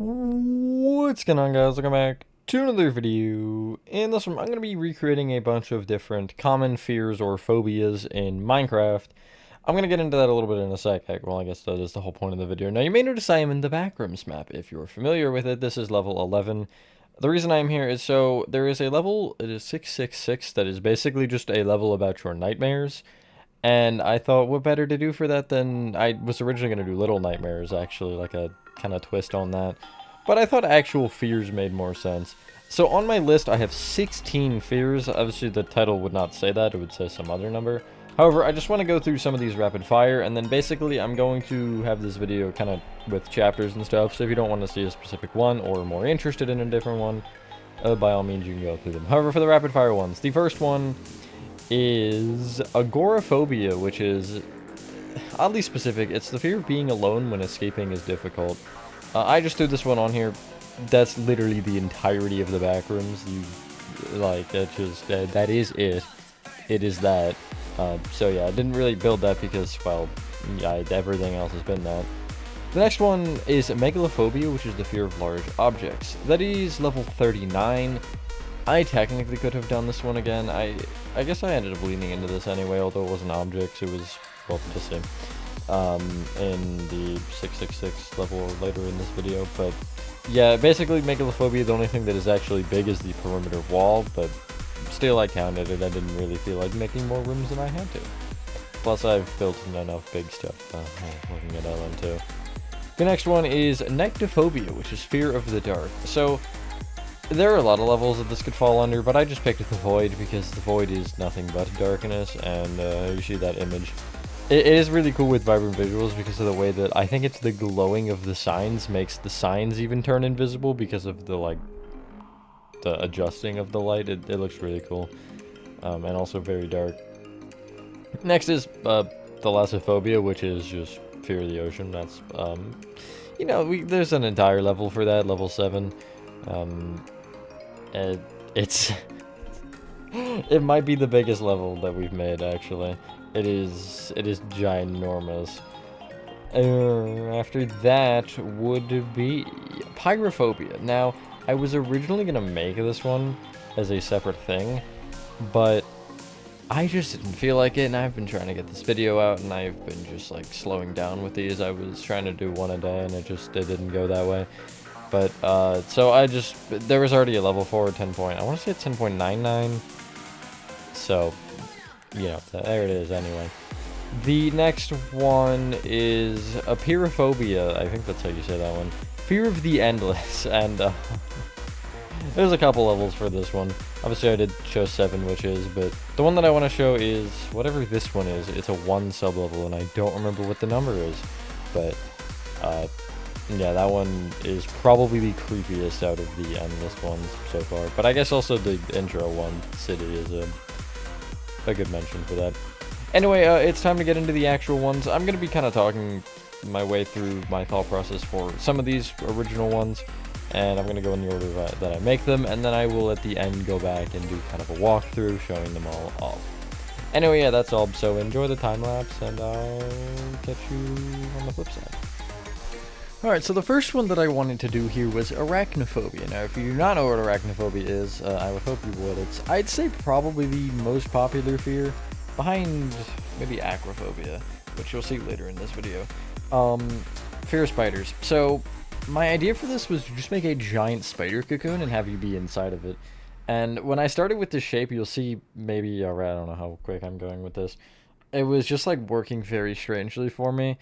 What's going on, guys? Welcome back to another video. In this one, I'm going to be recreating a bunch of different common fears or phobias in Minecraft. I'm going to get into that a little bit in a sec. Well, I guess that is the whole point of the video. Now, you may notice I am in the Backrooms map. If you're familiar with it, this is level 11. The reason I'm here is so there is a level, it is 666, that is basically just a level about your nightmares. And I thought, what better to do for that than I was originally going to do Little Nightmares, actually, like a kind of twist on that. But I thought actual fears made more sense. So on my list, I have 16 fears. Obviously, the title would not say that. It would say some other number. However, I just want to go through some of these rapid fire, and then basically I'm going to have this video kind of with chapters and stuff. So if you don't want to see a specific one or more interested in a different one, by all means, you can go through them. However, for the rapid fire ones, the first one is agoraphobia, which is oddly specific. It's the fear of being alone when escaping is difficult. I just threw this one on here. That's literally the entirety of the Backrooms. That just, that is it. It is that. So yeah, I didn't really build that because, well, yeah, everything else has been that. The next one is megalophobia, which is the fear of large objects. That is level 39. I technically could have done this one again. I guess I ended up leaning into this anyway, although it wasn't objects, it was, well, just same. In the 666 level or later in this video, but yeah, basically megalophobia, the only thing that is actually big is the perimeter wall, but still I counted it. I didn't really feel like making more rooms than I had to. Plus I've built enough big stuff, looking at that one too. The next one is nyctophobia, which is fear of the dark. So there are a lot of levels that this could fall under, but I just picked the void because the void is nothing but darkness, and you see that image. It is really cool with vibrant visuals because of the way that I think it's the glowing of the signs makes the signs even turn invisible because of the the adjusting of the light. It looks really cool, and also very dark. Next is thalassophobia, which is just fear of the ocean. That's you know, there's an entire level for that, level 7. It's it might be the biggest level that we've made, actually. It is ginormous. After that would be pyrophobia. Now, I was originally gonna make this one as a separate thing, but I just didn't feel like it, and I've been trying to get this video out, and I've been just like slowing down with these. I was trying to do one a day, and it didn't go that way. But so there was already a level 4 10 point. I want to say it's 10.99. So, you know, there it is anyway. The next one is apeirophobia. I think that's how you say that one. Fear of the endless, and there's a couple levels for this one. Obviously I did show 7 witches, but the one that I want to show is whatever this one is. It's a 1 sub-level, and I don't remember what the number is, but yeah, that one is probably the creepiest out of the endless ones so far. But I guess also the intro one, City, is a good mention for that. Anyway, it's time to get into the actual ones. I'm going to be kind of talking my way through my thought process for some of these original ones, and I'm going to go in the order that I make them, and then I will at the end go back and do kind of a walkthrough showing them all off. Anyway, yeah, that's all. So enjoy the time lapse, and I'll catch you on the flip side. Alright, so the first one that I wanted to do here was arachnophobia. Now, if you do not know what arachnophobia is, I would hope you would. It's, I'd say, probably the most popular fear, behind maybe acrophobia, which you'll see later in this video. Fear of spiders. So, my idea for this was to just make a giant spider cocoon and have you be inside of it. And when I started with this shape, you'll see maybe, I don't know how quick I'm going with this, it was just like working very strangely for me.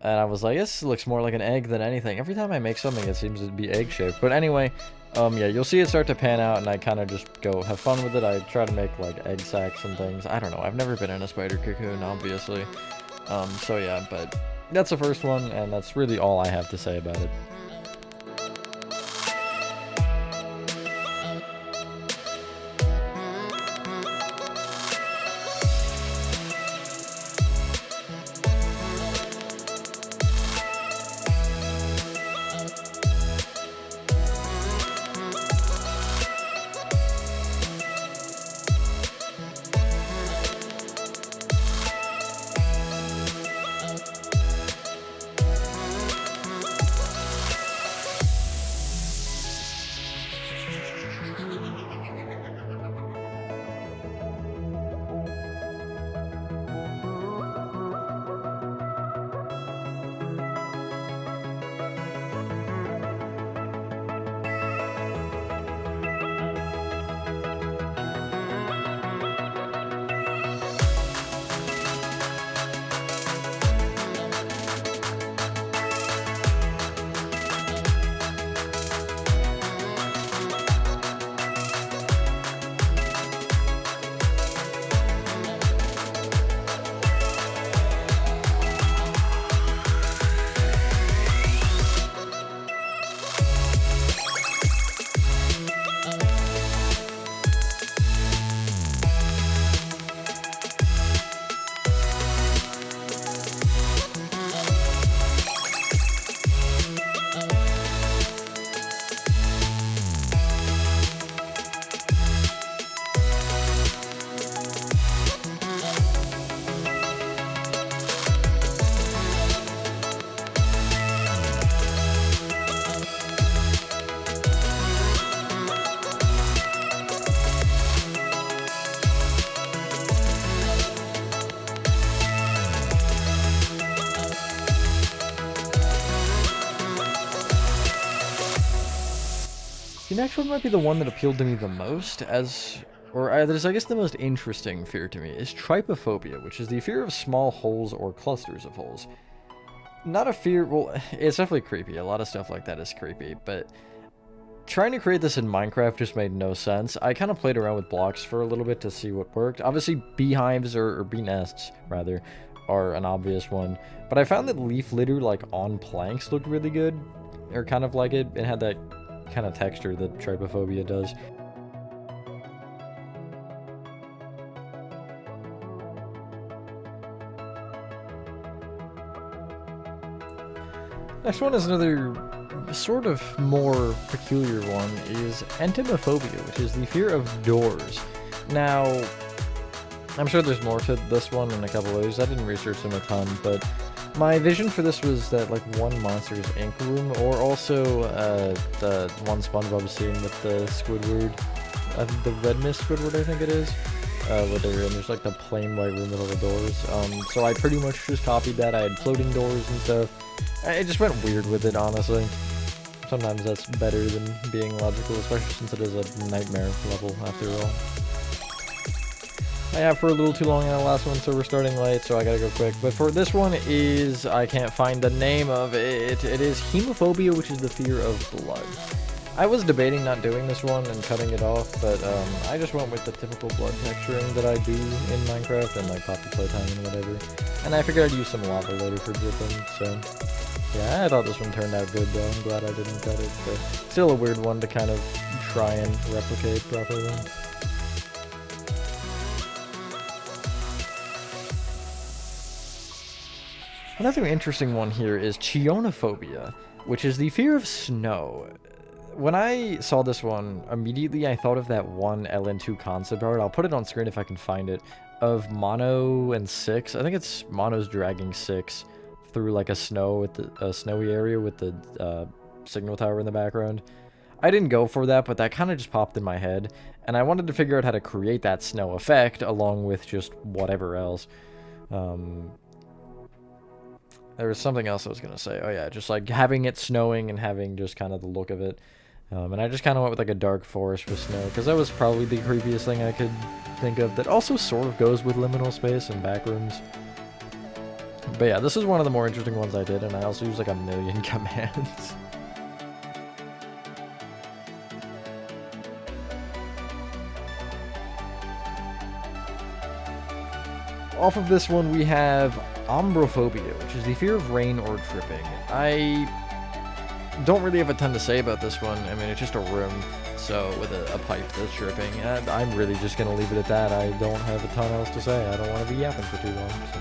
And I was like, this looks more like an egg than anything. Every time I make something, it seems to be egg-shaped. But anyway, yeah, you'll see it start to pan out, and I kind of just go have fun with it. I try to make, like, egg sacs and things. I don't know. I've never been in a spider cocoon, obviously. So yeah, but that's the first one, and that's really all I have to say about it. The next one might be the one that appealed to me the most, that is, I guess, the most interesting fear to me, is Trypophobia, which is the fear of small holes or clusters of holes. Not a fear, well, it's definitely creepy. A lot of stuff like that is creepy, but trying to create this in Minecraft just made no sense. I kind of played around with blocks for a little bit to see what worked. Obviously, beehives, or bee nests, rather, are an obvious one, but I found that leaf litter, like, on planks looked really good, or kind of like it. It had that kind of texture that Trypophobia does. Next one is another sort of more peculiar one, is Entamaphobia, which is the fear of doors. Now, I'm sure there's more to this one and a couple others. I didn't research them a ton, but my vision for this was that, like, one Monsters, Inc. room, or also the one SpongeBob scene with the Squidward, the Red Mist Squidward, I think it is, where they're in, there's like the plain white room with all the doors. So I pretty much just copied that. I had floating doors and stuff. It just went weird with it, honestly. Sometimes that's better than being logical, especially since it is a nightmare level, after all. I have for a little too long on the last one, so we're starting late, so I gotta go quick. But for this one is, I can't find the name of it. It is Hemophobia, which is the fear of blood. I was debating not doing this one and cutting it off, but I just went with the typical blood texturing that I do in Minecraft and like Poppy Playtime and whatever. And I figured I'd use some lava later for dripping, so yeah, I thought this one turned out good though. I'm glad I didn't cut it, but still a weird one to kind of try and replicate properly. Another interesting one here is Chionophobia, which is the fear of snow. When I saw this one, immediately I thought of that one LN2 concept art. I'll put it on screen if I can find it, of Mono and Six. I think it's Mono's dragging Six through like a snowy area with the signal tower in the background. I didn't go for that, but that kind of just popped in my head, and I wanted to figure out how to create that snow effect along with just whatever else. There was something else I was going to say. Oh yeah, just like having it snowing and having just kind of the look of it. And I just kind of went with like a dark forest with snow, because that was probably the creepiest thing I could think of that also sort of goes with liminal space and backrooms. But yeah, this is one of the more interesting ones I did, and I also used like a million commands. Off of this one, we have Ombrophobia, which is the fear of rain or dripping. I don't really have a ton to say about this one. I mean, it's just a room, so with a pipe that's dripping. And I'm really just going to leave it at that. I don't have a ton else to say. I don't want to be yapping for too long. So.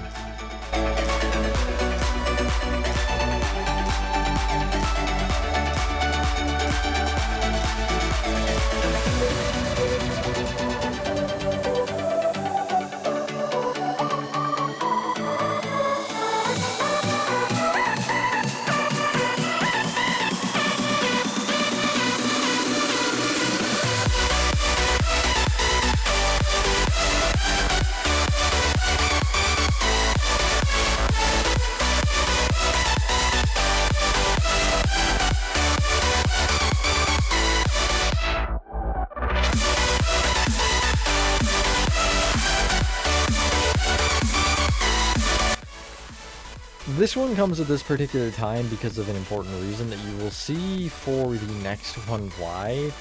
This one comes at this particular time because of an important reason that you will see for the next one why.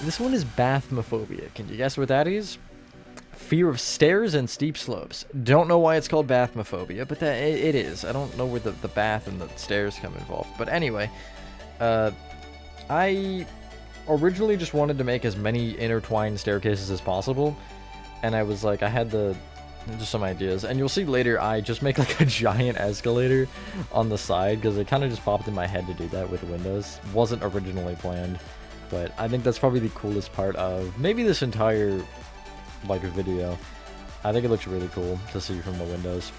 This one is Bathmophobia. Can you guess what that is? Fear of stairs and steep slopes. Don't know why it's called Bathmophobia, but it is. I don't know where the bath and the stairs come involved. But anyway, I originally just wanted to make as many intertwined staircases as possible, and I was like, I had just some ideas, and you'll see later I just make like a giant escalator on the side because it kind of just popped in my head to do that with windows. Wasn't originally planned, but I think that's probably the coolest part of maybe this entire like video. I think it looks really cool to see from the windows.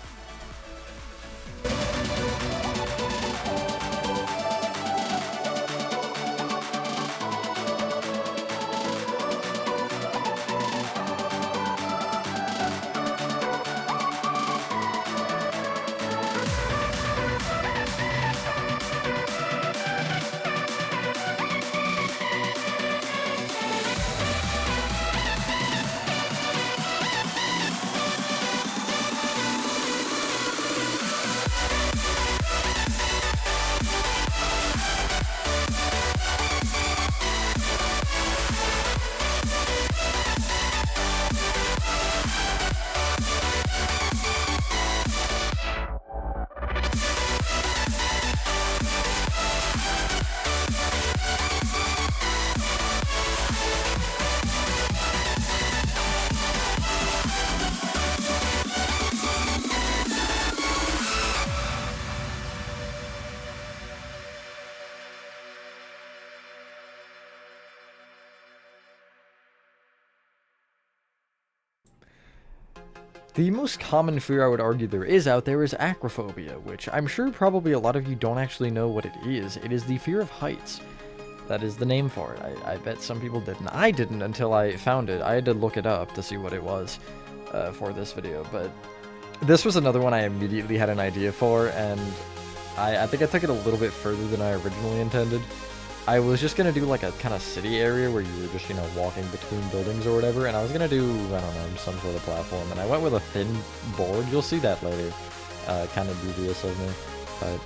The most common fear I would argue there is out there is acrophobia, which I'm sure probably a lot of you don't actually know what it is. It is the fear of heights. That is the name for it. I bet some people didn't. I didn't until I found it. I had to look it up to see what it was for this video, but this was another one I immediately had an idea for, and I think I took it a little bit further than I originally intended. I was just going to do like a kind of city area where you were just, you know, walking between buildings or whatever, and I was going to do, I don't know, some sort of platform, and I went with a thin board. You'll see that later. Kind of devious of me, but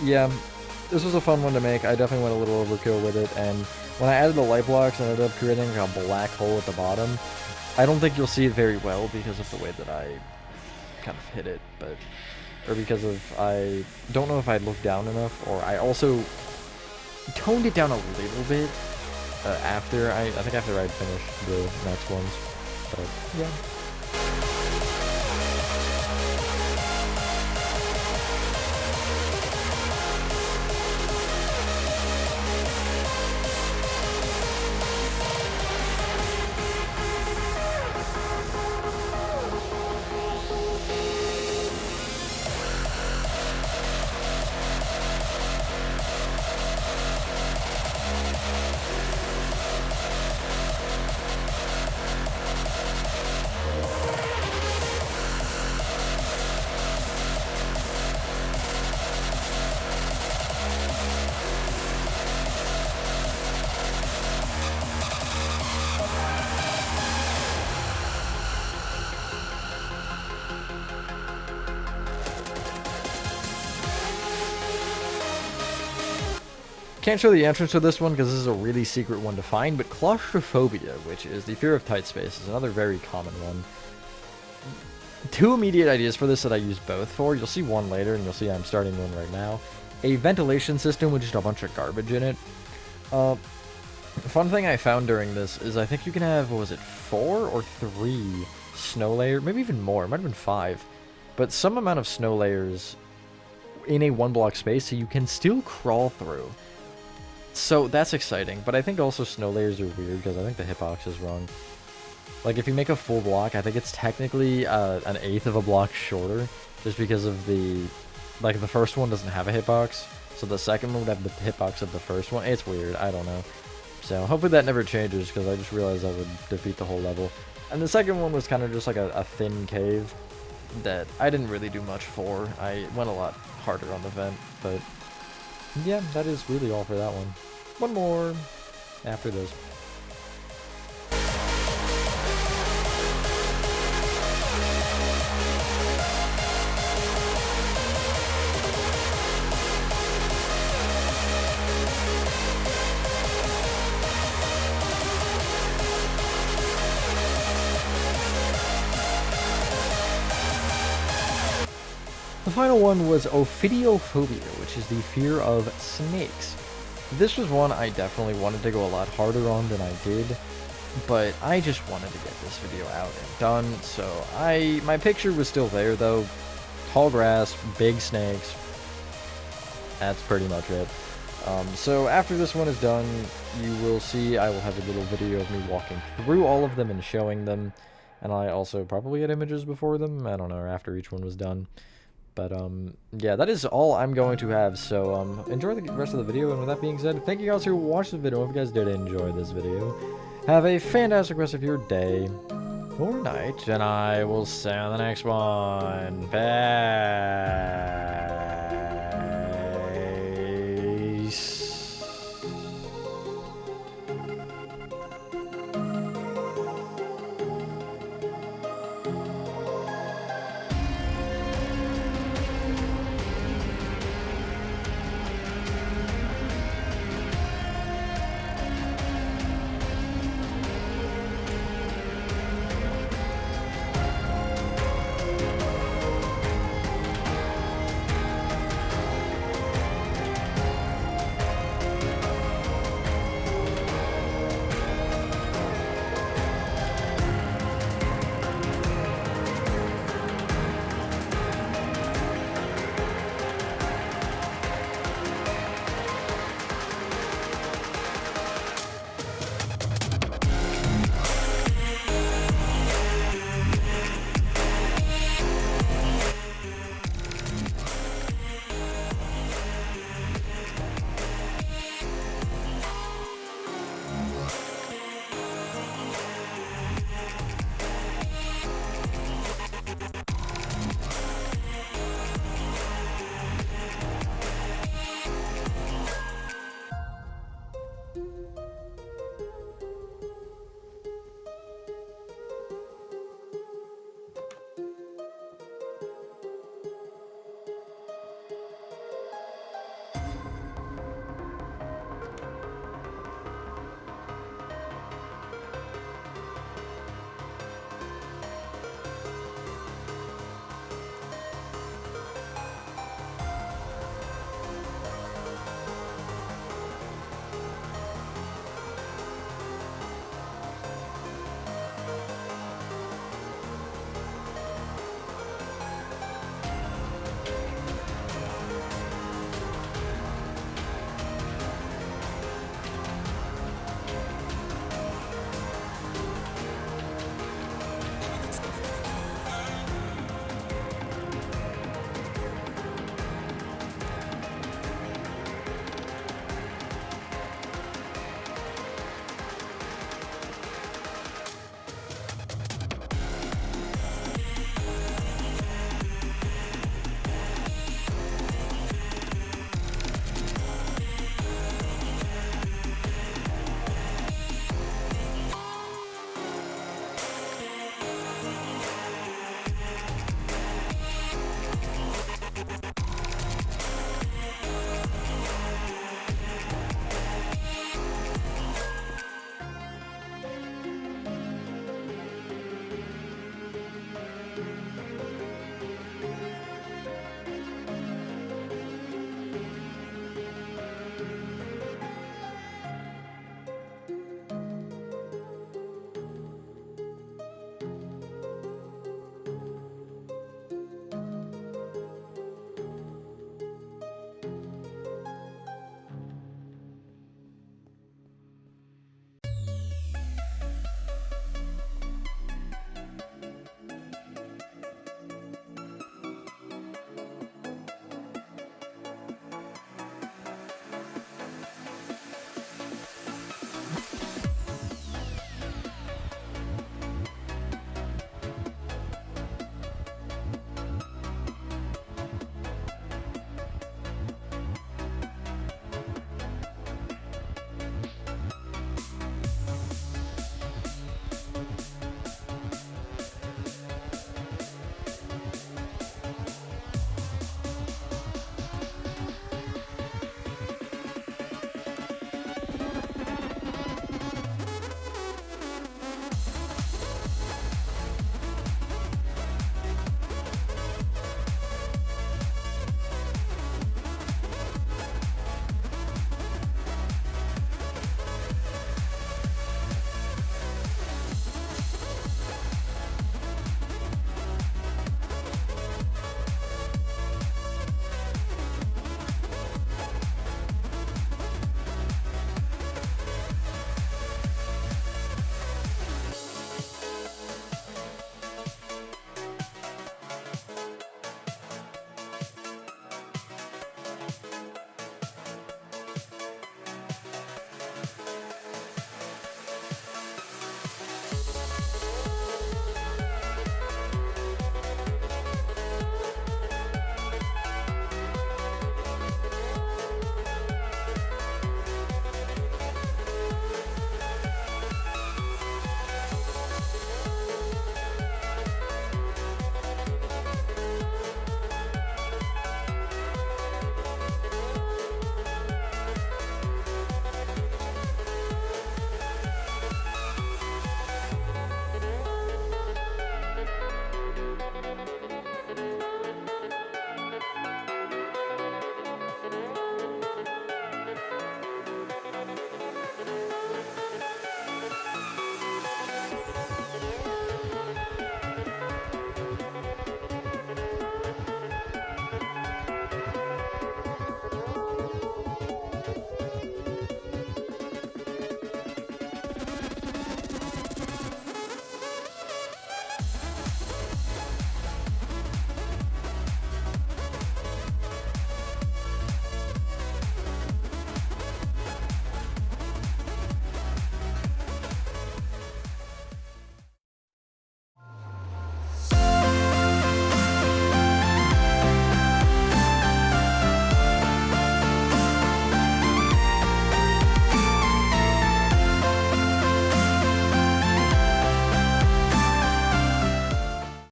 yeah, this was a fun one to make. I definitely went a little overkill with it, and when I added the light blocks, I ended up creating a black hole at the bottom. I don't think you'll see it very well because of the way that I kind of hit it, but, or because of, I don't know if I looked down enough, or I also toned it down a little bit after I think after I'd finished the next ones, but yeah. Can't show the entrance to this one because this is a really secret one to find, but claustrophobia, which is the fear of tight space, is another very common one. Two immediate ideas for this that I use both for. You'll see one later, and you'll see I'm starting one right now. A ventilation system with just a bunch of garbage in it. Fun thing I found during this is I think you can have, what was it, 4 or 3 snow layers, maybe even more, it might have been 5, but some amount of snow layers in a 1-block space so you can still crawl through. So that's exciting, but I think also snow layers are weird because I think the hitbox is wrong. Like if you make a full block, I think it's technically an eighth of a block shorter, just because of the, like the first one doesn't have a hitbox, so the second one would have the hitbox of the first one. It's weird, I don't know. So hopefully that never changes because I just realized that would defeat the whole level. And the second one was kind of just like a thin cave that I didn't really do much for. I went a lot harder on the vent, but yeah, that is really all for that one. One more after this. The final one was Ophidiophobia, which is the fear of snakes. This was one I definitely wanted to go a lot harder on than I did, but I just wanted to get this video out and done, so my picture was still there though. Tall grass, big snakes, that's pretty much it. So after this one is done, you will see I will have a little video of me walking through all of them and showing them, and I also probably had images before them, I don't know, or after each one was done. But, yeah, that is all I'm going to have, so, enjoy the rest of the video, and with that being said, thank you guys who watched the video. If you guys did enjoy this video, have a fantastic rest of your day, or night, and I will see you on the next one. Bye.